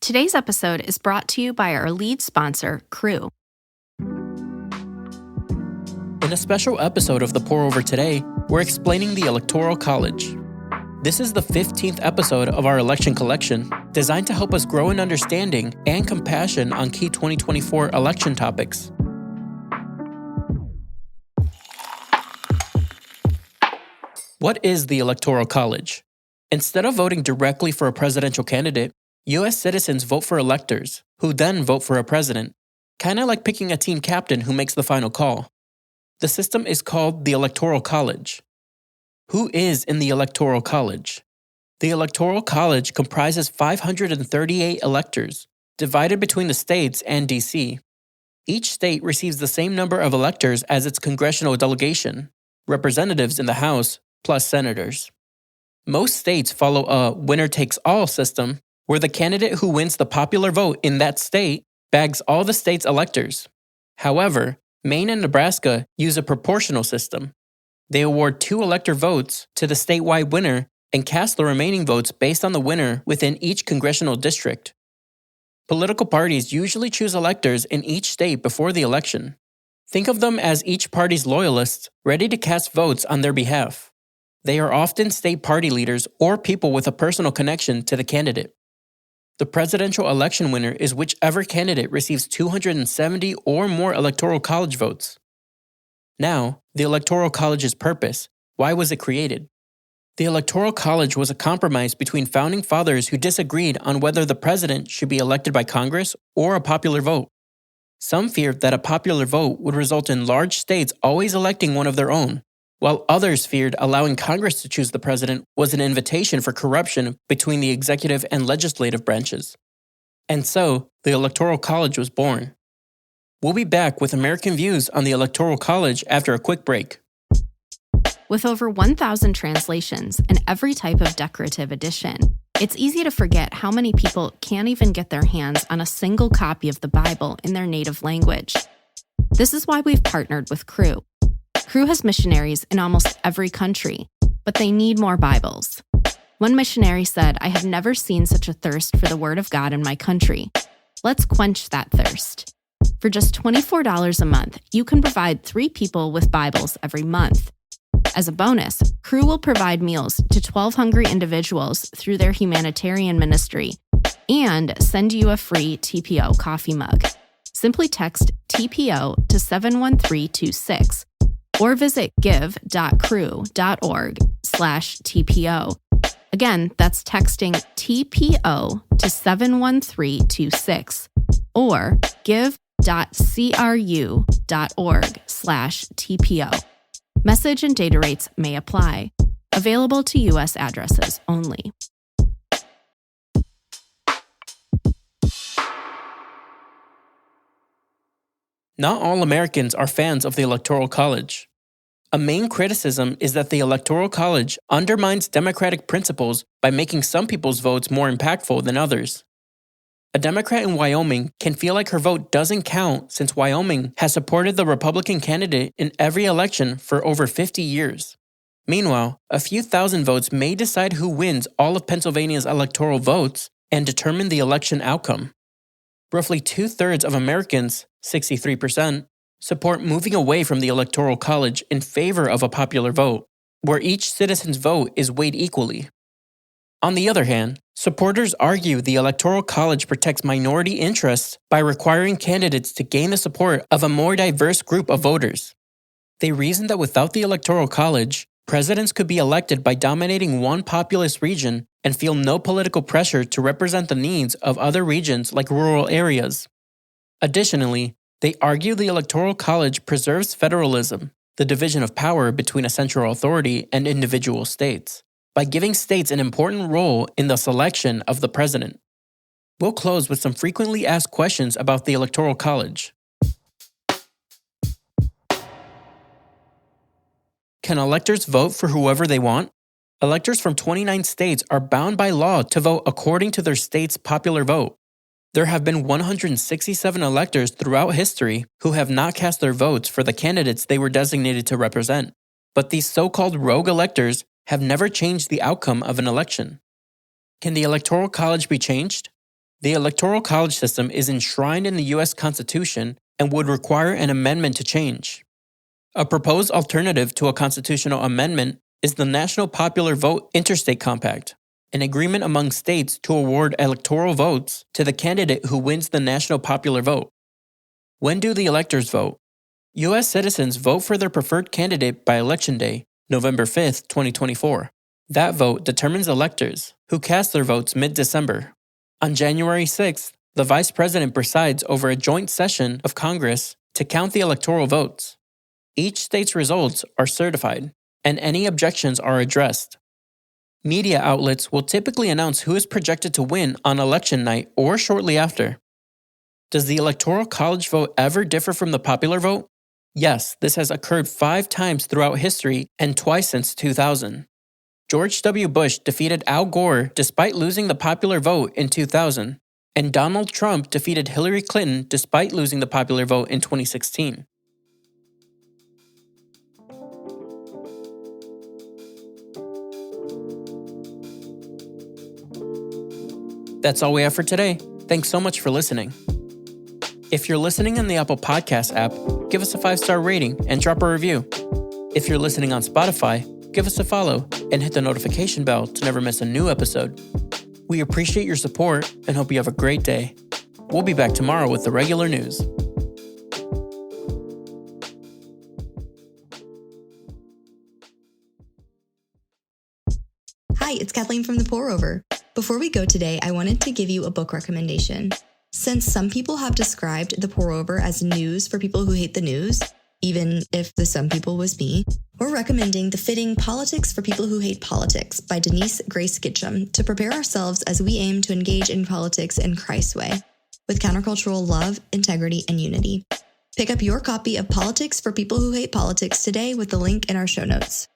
Today's episode is brought to you by our lead sponsor, Crew. In a special episode of The Pour Over today, we're explaining the Electoral College. This is the 15th episode of our election collection, designed to help us grow in understanding and compassion on key 2024 election topics. What is the Electoral College? Instead of voting directly for a presidential candidate, U.S. citizens vote for electors, who then vote for a president, kind of like picking a team captain who makes the final call. The system is called the Electoral College. Who is in the Electoral College? The Electoral College comprises 538 electors, divided between the states and D.C. Each state receives the same number of electors as its congressional delegation, representatives in the House, plus senators. Most states follow a winner-takes-all system, where the candidate who wins the popular vote in that state bags all the state's electors. However, Maine and Nebraska use a proportional system. They award 2 elector votes to the statewide winner and cast the remaining votes based on the winner within each congressional district. Political parties usually choose electors in each state before the election. Think of them as each party's loyalists ready to cast votes on their behalf. They are often state party leaders or people with a personal connection to the candidate. The presidential election winner is whichever candidate receives 270 or more Electoral College votes. Now, the Electoral College's purpose. Why was it created? The Electoral College was a compromise between founding fathers who disagreed on whether the president should be elected by Congress or a popular vote. Some feared that a popular vote would result in large states always electing one of their own, while others feared allowing Congress to choose the president was an invitation for corruption between the executive and legislative branches. And so, the Electoral College was born. We'll be back with American views on the Electoral College after a quick break. With over 1,000 translations and every type of decorative edition, it's easy to forget how many people can't even get their hands on a single copy of the Bible in their native language. This is why we've partnered with Crew. Crew has missionaries in almost every country, but they need more Bibles. One missionary said, "I have never seen such a thirst for the Word of God in my country. Let's quench that thirst." For just $24 a month, you can provide 3 people with Bibles every month. As a bonus, Crew will provide meals to 12 hungry individuals through their humanitarian ministry and send you a free TPO coffee mug. Simply text TPO to 71326 or visit give.crew.org/TPO. Again, that's texting TPO to 71326 or give.cru.org/TPO. Message and data rates may apply. Available to U.S. addresses only. Not all Americans are fans of the Electoral College. A main criticism is that the Electoral College undermines democratic principles by making some people's votes more impactful than others. A Democrat in Wyoming can feel like her vote doesn't count since Wyoming has supported the Republican candidate in every election for over 50 years. Meanwhile, a few thousand votes may decide who wins all of Pennsylvania's electoral votes and determine the election outcome. Roughly 2/3 of Americans, 63%, support moving away from the Electoral College in favor of a popular vote, where each citizen's vote is weighed equally. On the other hand, supporters argue the Electoral College protects minority interests by requiring candidates to gain the support of a more diverse group of voters. They reason that without the Electoral College, presidents could be elected by dominating one populous region and feel no political pressure to represent the needs of other regions like rural areas. Additionally, they argue the Electoral College preserves federalism, the division of power between a central authority and individual states, by giving states an important role in the selection of the president. We'll close with some frequently asked questions about the Electoral College. Can electors vote for whoever they want? Electors from 29 states are bound by law to vote according to their state's popular vote. There have been 167 electors throughout history who have not cast their votes for the candidates they were designated to represent. But these so-called rogue electors have never changed the outcome of an election. Can the Electoral College be changed? The Electoral College system is enshrined in the U.S. Constitution and would require an amendment to change. A proposed alternative to a constitutional amendment is the National Popular Vote Interstate Compact, an agreement among states to award electoral votes to the candidate who wins the national popular vote. When do the electors vote? U.S. citizens vote for their preferred candidate by Election Day, November 5th, 2024. That vote determines electors, who cast their votes mid-December. On January 6th, the Vice President presides over a joint session of Congress to count the electoral votes. Each state's results are certified, and any objections are addressed. Media outlets will typically announce who is projected to win on election night or shortly after. Does the Electoral College vote ever differ from the popular vote? Yes, this has occurred 5 times throughout history and twice since 2000. George W. Bush defeated Al Gore despite losing the popular vote in 2000, and Donald Trump defeated Hillary Clinton despite losing the popular vote in 2016. That's all we have for today. Thanks so much for listening. If you're listening on the Apple Podcast app, give us a 5-star rating and drop a review. If you're listening on Spotify, give us a follow and hit the notification bell to never miss a new episode. We appreciate your support and hope you have a great day. We'll be back tomorrow with the regular news. Hi, it's Kathleen from The Pour Over. Before we go today, I wanted to give you a book recommendation. Since some people have described The Pour Over as news for people who hate the news, even if the some people was me, we're recommending the fitting Politics for People Who Hate Politics by Denise Grace Gitcham to prepare ourselves as we aim to engage in politics in Christ's way, with countercultural love, integrity, and unity. Pick up your copy of Politics for People Who Hate Politics today with the link in our show notes.